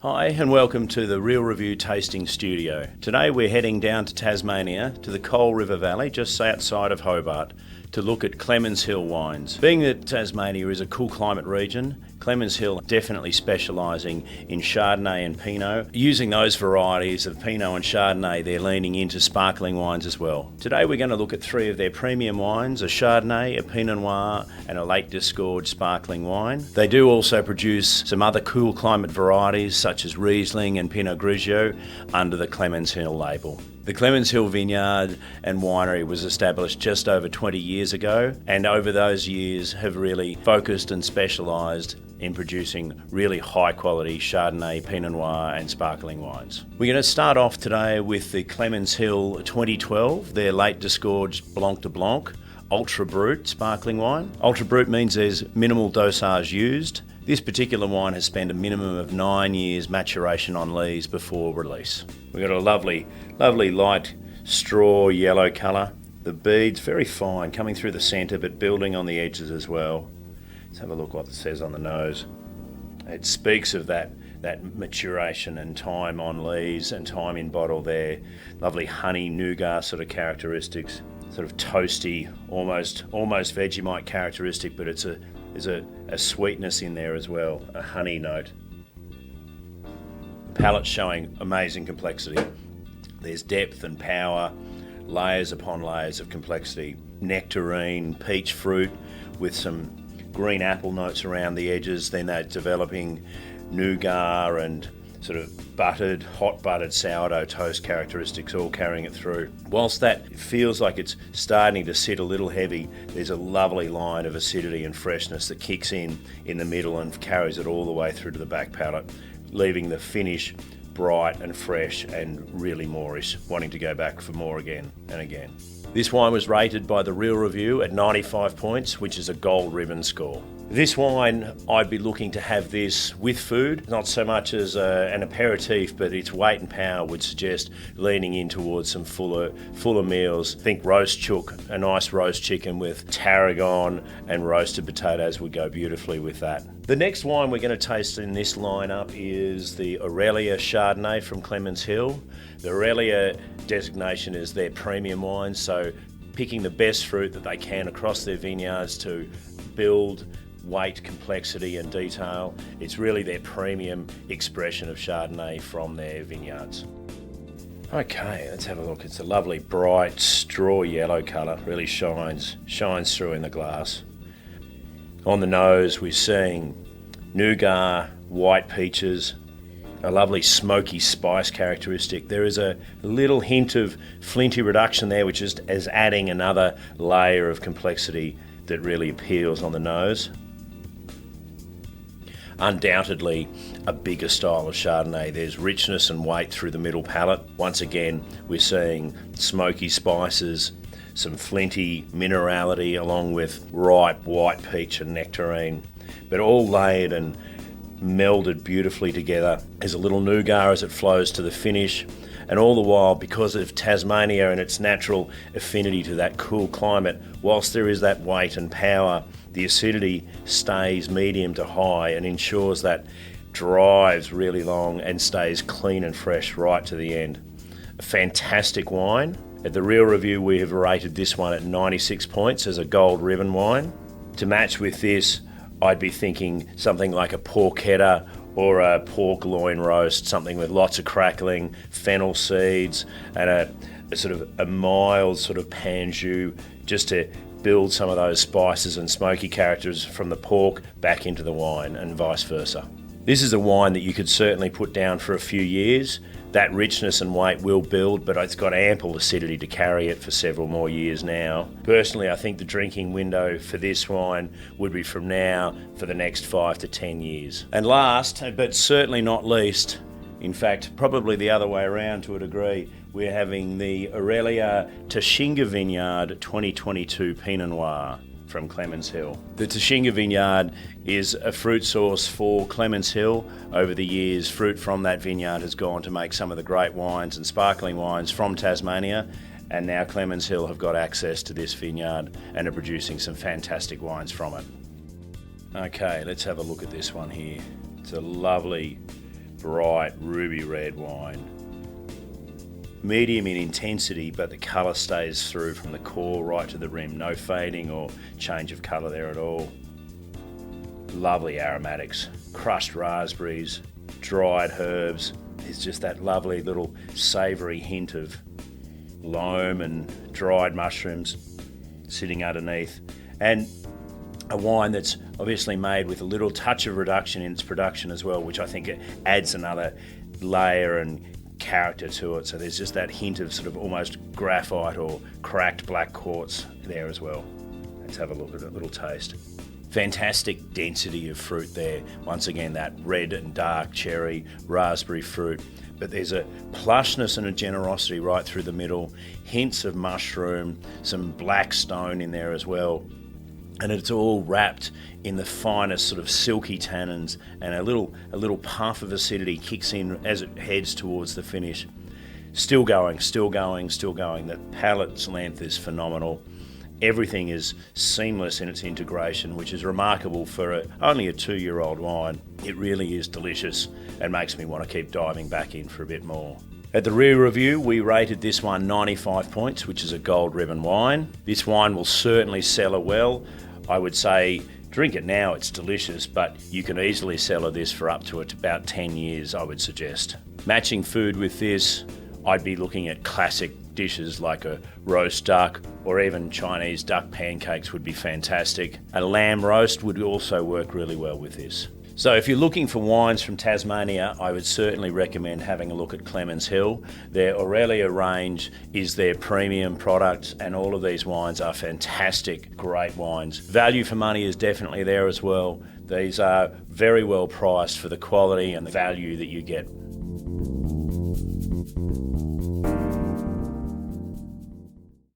Hi and welcome to the Real Review Tasting Studio. Today we're heading down to Tasmania to the Coal River Valley just outside of Hobart to look at Clemens Hill wines. Being that Tasmania is a cool climate region, Clemens Hill definitely specialising in Chardonnay and Pinot. Using those varieties of Pinot and Chardonnay, they're leaning into sparkling wines as well. Today we're going to look at three of their premium wines, a Chardonnay, a Pinot Noir and a late disgorged sparkling wine. They do also produce some other cool climate varieties such as Riesling and Pinot Grigio under the Clemens Hill label. The Clemens Hill Vineyard and Winery was established just over 20 years ago, and over those years have really focused and specialised in producing really high quality Chardonnay, Pinot Noir and sparkling wines. We're going to start off today with the Clemens Hill 2012, their late disgorged Blanc de Blanc Ultra Brut sparkling wine. Ultra Brut means there's minimal dosage used. This particular wine has spent a minimum of 9 years maturation on lees before release. We've got a lovely light straw yellow colour. The beads very fine, coming through the centre but building on the edges as well. Let's have a look what it says on the nose. It speaks of that maturation and time on lees and time in bottle there. Lovely honey nougat sort of characteristics, sort of toasty, almost Vegemite characteristic, but there's a sweetness in there as well, a honey note. The palate's showing amazing complexity. There's depth and power, layers upon layers of complexity. Nectarine, peach fruit with some green apple notes around the edges, then they're developing nougat and sort of hot buttered sourdough toast characteristics all carrying it through. Whilst that feels like it's starting to sit a little heavy, there's a lovely line of acidity and freshness that kicks in the middle and carries it all the way through to the back palate, leaving the finish bright and fresh and really moreish, wanting to go back for more again and again. This wine was rated by the Real Review at 95 points, which is a gold ribbon score. This wine, I'd be looking to have this with food, not so much as an aperitif, but its weight and power would suggest leaning in towards some fuller meals. Think roast chook, a nice roast chicken with tarragon and roasted potatoes would go beautifully with that. The next wine we're going to taste in this lineup is the Aurelia Chardonnay from Clemens Hill. The Aurelia designation is their premium wine, so picking the best fruit that they can across their vineyards to build weight, complexity and detail. It's really their premium expression of Chardonnay from their vineyards. Okay, let's have a look. It's a lovely bright straw yellow colour, really shines through in the glass. On the nose we're seeing nougat, white peaches, a lovely smoky spice characteristic. There is a little hint of flinty reduction there, which is adding another layer of complexity that really appeals on the nose. Undoubtedly a bigger style of Chardonnay. There's richness and weight through the middle palate. Once again, we're seeing smoky spices, some flinty minerality along with ripe white peach and nectarine, but all layered and melded beautifully together. There's a little nougat as it flows to the finish, and all the while, because of Tasmania and its natural affinity to that cool climate, whilst there is that weight and power, the acidity stays medium to high and ensures that drives really long and stays clean and fresh right to the end. A fantastic wine. At the Real Review we have rated this one at 96 points as a gold ribbon wine. To match with this, I'd be thinking something like a porchetta or a pork loin roast, something with lots of crackling, fennel seeds and a sort of a mild sort of pan jus, just to build some of those spices and smoky characters from the pork back into the wine and vice versa. This is a wine that you could certainly put down for a few years. That richness and weight will build, but it's got ample acidity to carry it for several more years now. Personally, I think the drinking window for this wine would be from now for the next 5 to 10 years. And last, but certainly not least, in fact, probably the other way around to a degree, we're having the Aurelia Tashinga Vineyard 2022 Pinot Noir from Clemens Hill. The Tashinga Vineyard is a fruit source for Clemens Hill. Over the years, fruit from that vineyard has gone to make some of the great wines and sparkling wines from Tasmania, and now Clemens Hill have got access to this vineyard and are producing some fantastic wines from it. Okay, let's have a look at this one here. It's a lovely bright ruby red wine. Medium in intensity, but the colour stays through from the core right to the rim. No fading or change of colour there at all. Lovely aromatics, crushed raspberries, dried herbs. There's just that lovely little savoury hint of loam and dried mushrooms sitting underneath. And a wine that's obviously made with a little touch of reduction in its production as well, which I think it adds another layer and character to it. So there's just that hint of sort of almost graphite or cracked black quartz there as well. Let's have a look at it, a little taste. Fantastic density of fruit there. Once again, that red and dark cherry, raspberry fruit. But there's a plushness and a generosity right through the middle. Hints of mushroom, some black stone in there as well. And it's all wrapped in the finest sort of silky tannins, and a little puff of acidity kicks in as it heads towards the finish. Still going, still going, still going. The palate's length is phenomenal. Everything is seamless in its integration, which is remarkable for only a 2-year-old wine. It really is delicious and makes me want to keep diving back in for a bit more. At the Rear Review, we rated this one 95 points, which is a gold ribbon wine. This wine will certainly cellar well. I would say drink it now, it's delicious, but you can easily cellar this for up to about 10 years, I would suggest. Matching food with this, I'd be looking at classic dishes like a roast duck, or even Chinese duck pancakes would be fantastic. A lamb roast would also work really well with this. So if you're looking for wines from Tasmania, I would certainly recommend having a look at Clemens Hill. Their Aurelia range is their premium product, and all of these wines are fantastic, great wines. Value for money is definitely there as well. These are very well priced for the quality and the value that you get.